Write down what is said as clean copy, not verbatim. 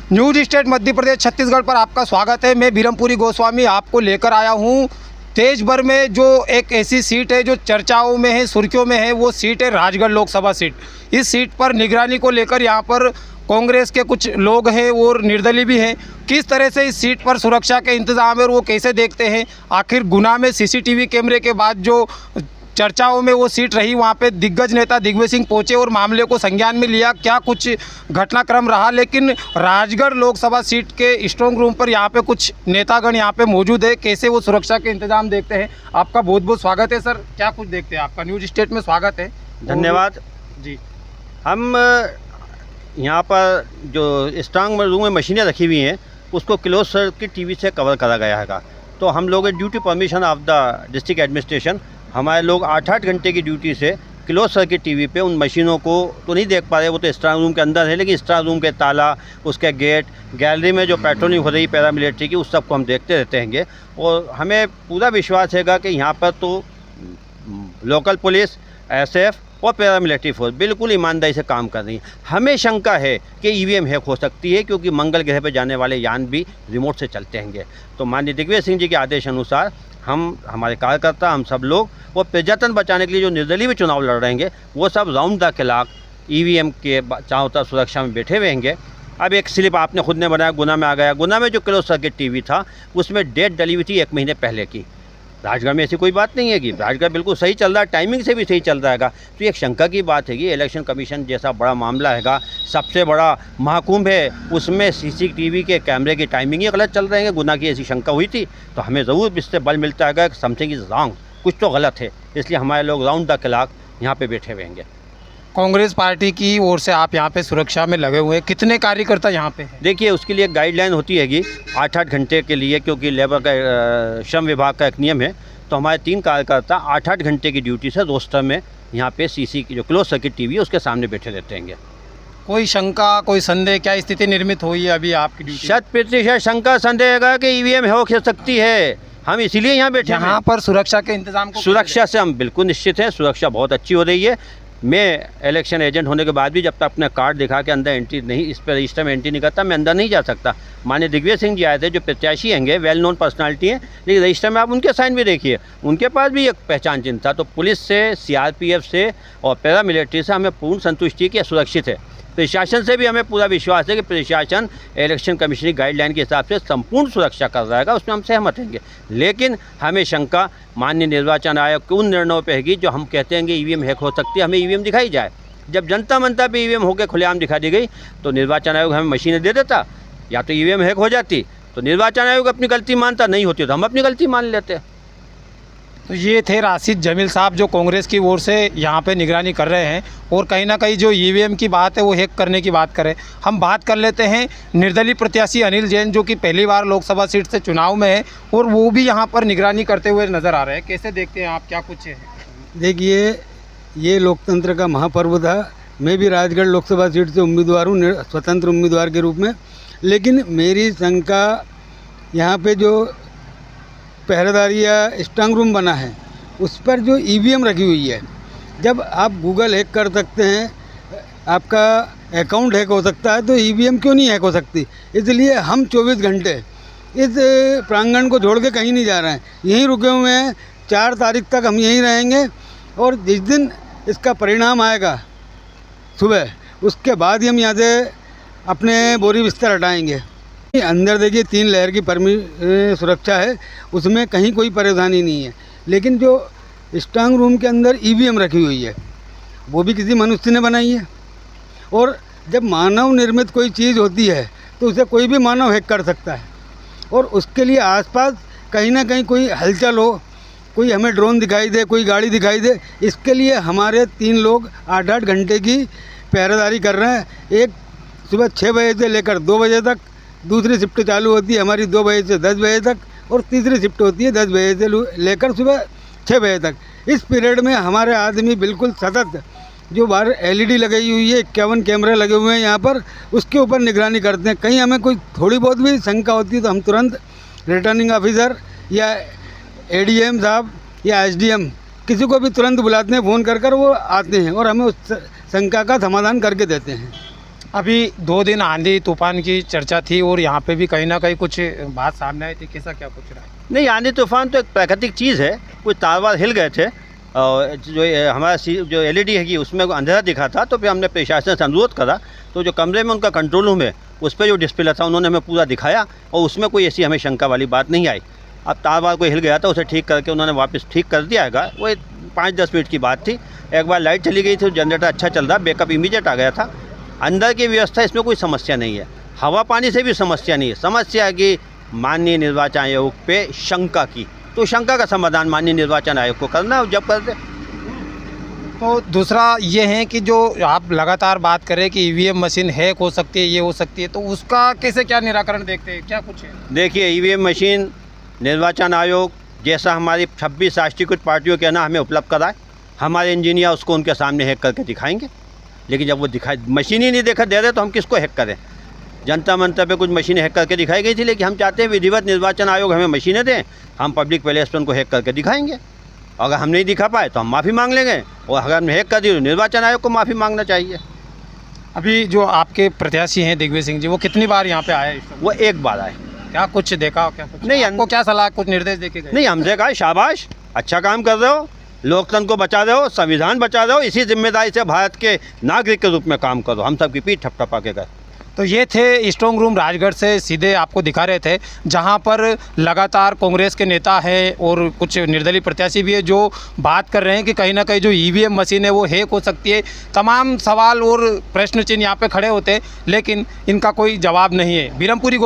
News state Madhya Pradesh Chhattisgarh पर आपका स्वागत है। मैं बीरमपुरी गोस्वामी आपको लेकर आया हूँ। देश भर में जो एक ऐसी सीट है जो चर्चाओं में है, सुर्खियों में है, वो सीट है राजगढ़ लोकसभा सीट। इस सीट पर निगरानी को लेकर यहाँ पर कांग्रेस के कुछ लोग हैं और निर्दलीय भी हैं। किस तरह से इस सीट पर सुरक्षा के इंतजाम है और वो कैसे देखते हैं, आखिर गुना में सीसीटीवी कैमरे के बाद जो चर्चाओं में वो सीट रही, वहाँ पे दिग्गज नेता दिग्विजय सिंह पहुँचे और मामले को संज्ञान में लिया, क्या कुछ घटनाक्रम रहा। लेकिन राजगढ़ लोकसभा सीट के स्ट्रॉन्ग रूम पर यहाँ पे कुछ नेतागण यहाँ पे मौजूद है, कैसे वो सुरक्षा के इंतजाम देखते हैं। आपका बहुत बहुत स्वागत है सर, क्या कुछ देखते हैं, आपका न्यूज स्टेट में स्वागत है। धन्यवाद जी। हम यहाँ पर जो स्ट्रांग रूम में मशीनें रखी हुई हैं उसको क्लोज सर्किट टीवी से कवर करा गया है। तो हम लोग due to permission of the district administration हमारे लोग 8-8 घंटे की ड्यूटी से क्लोज सर्किट टीवी पे उन मशीनों को तो नहीं देख पा रहे, वो तो स्ट्रांग रूम के अंदर है, लेकिन स्ट्रांग रूम के ताला, उसके गेट, गैलरी में जो पेट्रोलिंग हो रही पैरामिलिट्री की, उस सब को हम देखते रहते हैं। और हमें पूरा विश्वास है कि यहाँ पर तो लोकल पुलिस, एसएफ और पैरामिलिट्री फोर्स बिल्कुल ईमानदारी से काम कर रही है। हमें शंका है कि ईवीएम हैक हो सकती है, क्योंकि मंगल ग्रह पर जाने वाले यान भी रिमोट से चलते हैं। तो माननीय दिग्विजय सिंह जी के आदेश अनुसार हमारे कार्यकर्ता, हम सब लोग वो प्रजातंत्र बचाने के लिए जो निर्दलीय भी चुनाव लड़ रहे हैं, वो सब राउंड द क्लॉक ईवीएम के चारों तरफ सुरक्षा में बैठे हुए हैं। अब एक स्लिप आपने खुद ने बनाया, गुना में आ गया। गुना में जो क्लोज सर्किट टीवी था उसमें डेट डली हुई थी 1 महीने पहले की। राजगढ़ में ऐसी कोई बात नहीं है कि राजगढ़ बिल्कुल सही चल रहा है, टाइमिंग से भी सही चल रहा है। तो एक शंका की बात है कि इलेक्शन कमीशन जैसा बड़ा मामला है, सबसे बड़ा महाकुंभ है, उसमें सीसीटीवी के कैमरे की टाइमिंग ही गलत चल रहे हैं। गुना की ऐसी शंका हुई थी, तो हमें ज़रूर इससे बल मिलता है कि समथिंग इज़ रॉन्ग, कुछ तो गलत है। इसलिए हमारे लोग राउंड द क्लॉक यहाँ पे बैठे हुए हैं। कांग्रेस पार्टी की ओर से आप यहाँ पे सुरक्षा में लगे हुए हैं, कितने कार्यकर्ता यहाँ पे हैं? देखिए, उसके लिए एक गाइडलाइन होती है कि 8-8 घंटे के लिए, क्योंकि लेबर का श्रम विभाग का एक नियम है, तो हमारे 3 कार्यकर्ता 8-8 घंटे की ड्यूटी से रोस्टर में यहाँ पे सीसी की जो क्लोज सर्किट टीवी है उसके सामने बैठे रहते हैं। कोई शंका, कोई संदेह, क्या स्थिति निर्मित हुई है अभी आपकी ड्यूटी? 100% शंका संदेह है कि ईवीएम हो सकती है। हम इसीलिए यहाँ बैठे हैं। यहाँ पर सुरक्षा के इंतजाम को, सुरक्षा से हम बिल्कुल निश्चित हैं, सुरक्षा बहुत अच्छी हो रही है। मैं इलेक्शन एजेंट होने के बाद भी जब तक अपना कार्ड दिखा के अंदर एंट्री नहीं, इस पर रजिस्टर में एंट्री नहीं करता, मैं अंदर नहीं जा सकता। माननीय दिग्विजय सिंह जी आए थे, जो प्रत्याशी हैं, वेल नोन पर्सनालिटी हैं, लेकिन रजिस्टर में आप उनके साइन भी देखिए, उनके पास भी एक पहचान चिन्ह था। तो पुलिस से, सीआरपीएफ से और पैरामिलिट्री से हमें पूर्ण संतुष्टि है कि सुरक्षित है। प्रशासन से भी हमें पूरा विश्वास है कि प्रशासन इलेक्शन कमीशन की गाइडलाइन के हिसाब से संपूर्ण सुरक्षा कर रहा है, उसमें हम सहमत हैं। लेकिन हमें शंका माननीय निर्वाचन आयोग के उन निर्णयों पर है जो हम कहते हैं कि ईवीएम हैक हो सकती है, हमें ईवीएम दिखाई जाए। जब जनता मनता पे ईवीएम होकर खुलेआम दिखा दी गई, तो निर्वाचन आयोग हमें मशीनें दे देता, या तो ईवीएम हैक हो जाती, तो निर्वाचन आयोग अपनी गलती मानता, नहीं होती तो हम अपनी गलती मान लेते। तो ये थे राशिद जमील साहब, जो कांग्रेस की ओर से यहाँ पे निगरानी कर रहे हैं, और कहीं ना कहीं जो ईवीएम की बात है वो हैक करने की बात करें। हम बात कर लेते हैं निर्दलीय प्रत्याशी अनिल जैन, जो कि पहली बार लोकसभा सीट से चुनाव में है, और वो भी यहाँ पर निगरानी करते हुए नज़र आ रहे हैं। कैसे देखते हैं आप, क्या कुछ है? देखिए, ये लोकतंत्र का महापर्व था। मैं भी राजगढ़ लोकसभा सीट से उम्मीदवार हूँ, स्वतंत्र उम्मीदवार के रूप में। लेकिन मेरी शंका, यहाँ पे जो पहरेदारी या स्ट्रांग रूम बना है उस पर जो ईवीएम रखी हुई है, जब आप गूगल हैक कर सकते हैं, आपका अकाउंट हैक हो सकता है, तो ईवीएम क्यों नहीं हैक हो सकती? इसलिए हम 24 घंटे इस प्रांगण को छोड़ के कहीं नहीं जा रहे हैं, यहीं रुके हुए हैं। 4 तारीख तक हम यहीं रहेंगे, और जिस दिन इसका परिणाम आएगा सुबह, उसके बाद ही हम यहाँ से अपने बोरी बिस्तर हटाएंगे। अंदर देखिए 3 लेयर की सुरक्षा है, उसमें कहीं कोई परेशानी नहीं है। लेकिन जो स्ट्रांग रूम के अंदर ईवीएम रखी हुई है, वो भी किसी मनुष्य ने बनाई है। और जब मानव निर्मित कोई चीज़ होती है तो उसे कोई भी मानव हैक कर सकता है, और उसके लिए आसपास कहीं ना कहीं कोई हलचल हो, कोई हमें ड्रोन दिखाई दे, कोई गाड़ी दिखाई दे, इसके लिए हमारे 3 लोग 8-8 घंटे की पहरेदारी कर रहे हैं। एक सुबह 6 बजे से लेकर 2 बजे तक, दूसरी शिफ्ट चालू होती है हमारी 2 बजे से 10 बजे तक, और तीसरी शिफ्ट होती है 10 बजे से लेकर सुबह 6 बजे तक। इस पीरियड में हमारे आदमी बिल्कुल सतत, जो बाहर एलईडी लगाई हुई है, 51 कैमरे लगे हुए हैं यहाँ पर, उसके ऊपर निगरानी करते हैं। कहीं हमें कोई थोड़ी बहुत भी शंका होती है तो हम तुरंत रिटर्निंग ऑफिसर या एडीएम साहब या एसडीएम, किसी को भी तुरंत बुलाते हैं, फ़ोन कर वो आते हैं और हमें उस शंका का समाधान करके देते हैं। अभी 2 दिन आंधी तूफान की चर्चा थी और यहाँ पे भी कहीं ना कहीं कुछ बात सामने आई थी, कैसा क्या कुछ रहा है? नहीं, आंधी तूफान तो एक प्राकृतिक चीज़ है, कुछ तार वार हिल गए थे और जो हमारा जो एलईडी है कि उसमें अंधेरा दिखा था, तो फिर हमने प्रशासन से अनुरोध करा, तो जो कमरे में उनका कंट्रोल रूम है उस पर जो डिस्प्ले था उन्होंने हमें पूरा दिखाया और उसमें कोई ऐसी हमें शंका वाली बात नहीं आई। अब तार वार कोई हिल गया था, उसे ठीक करके उन्होंने वापस ठीक कर दिया है। वो 5-10 मिनट की बात थी। एक बार लाइट चली गई थी, जनरेटर अच्छा चल रहा, बैकअप इमीडिएट आ गया था। अंदर की व्यवस्था इसमें कोई समस्या नहीं है, हवा पानी से भी समस्या नहीं है। समस्या है कि माननीय निर्वाचन आयोग पे शंका की, तो शंका का समाधान माननीय निर्वाचन आयोग को करना है, जब करते। तो दूसरा ये है कि जो आप लगातार बात करें कि ईवीएम मशीन हैक हो सकती है, ये हो सकती है, तो उसका कैसे क्या निराकरण देखते हैं, क्या कुछ है? देखिए, ईवीएम मशीन निर्वाचन आयोग जैसा हमारी 26 राष्ट्रीयकृत पार्टियों के ना हमें उपलब्ध कराए, हमारे इंजीनियर उसको उनके सामने हैक करके दिखाएंगे। लेकिन जब वो मशीन ही नहीं देखा दे रहे तो हम किसको हैक करें? जनता मंत्र पे कुछ मशीनें हैक करके दिखाई गई थी, लेकिन हम चाहते हैं विधिवत निर्वाचन आयोग हमें मशीनें दें, हम पब्लिक प्लेस पर उनको हैक करके दिखाएंगे। अगर हम नहीं दिखा पाए तो हम माफ़ी मांग लेंगे, और अगर हमने हैक कर दी तो निर्वाचन आयोग को माफ़ी मांगना चाहिए। अभी जो आपके प्रत्याशी हैं दिग्विजय सिंह जी, वो कितनी बार यहाँ पे आए? वो एक बार आए, क्या कुछ देखा, क्या कुछ नहीं, आपको क्या सलाह, कुछ निर्देश देके गए? नहीं, हमसे कहा शाबाश, अच्छा काम कर रहे हो, लोकतंत्र को बचा रहे हो, संविधान बचा रहे हो, इसी जिम्मेदारी से भारत के नागरिक के रूप में काम करो। हम सबकी पीठ थपथपा के गए। तो ये थे स्ट्रॉन्ग रूम राजगढ़ से सीधे आपको दिखा रहे थे, जहां पर लगातार कांग्रेस के नेता हैं और कुछ निर्दलीय प्रत्याशी भी है जो बात कर रहे हैं कि कहीं ना कहीं जो ईवीएम मशीन है वो हैक हो सकती है। तमाम सवाल और प्रश्न चिन्ह यहाँ पे खड़े होते हैं, लेकिन इनका कोई जवाब नहीं है। बिरमपुरी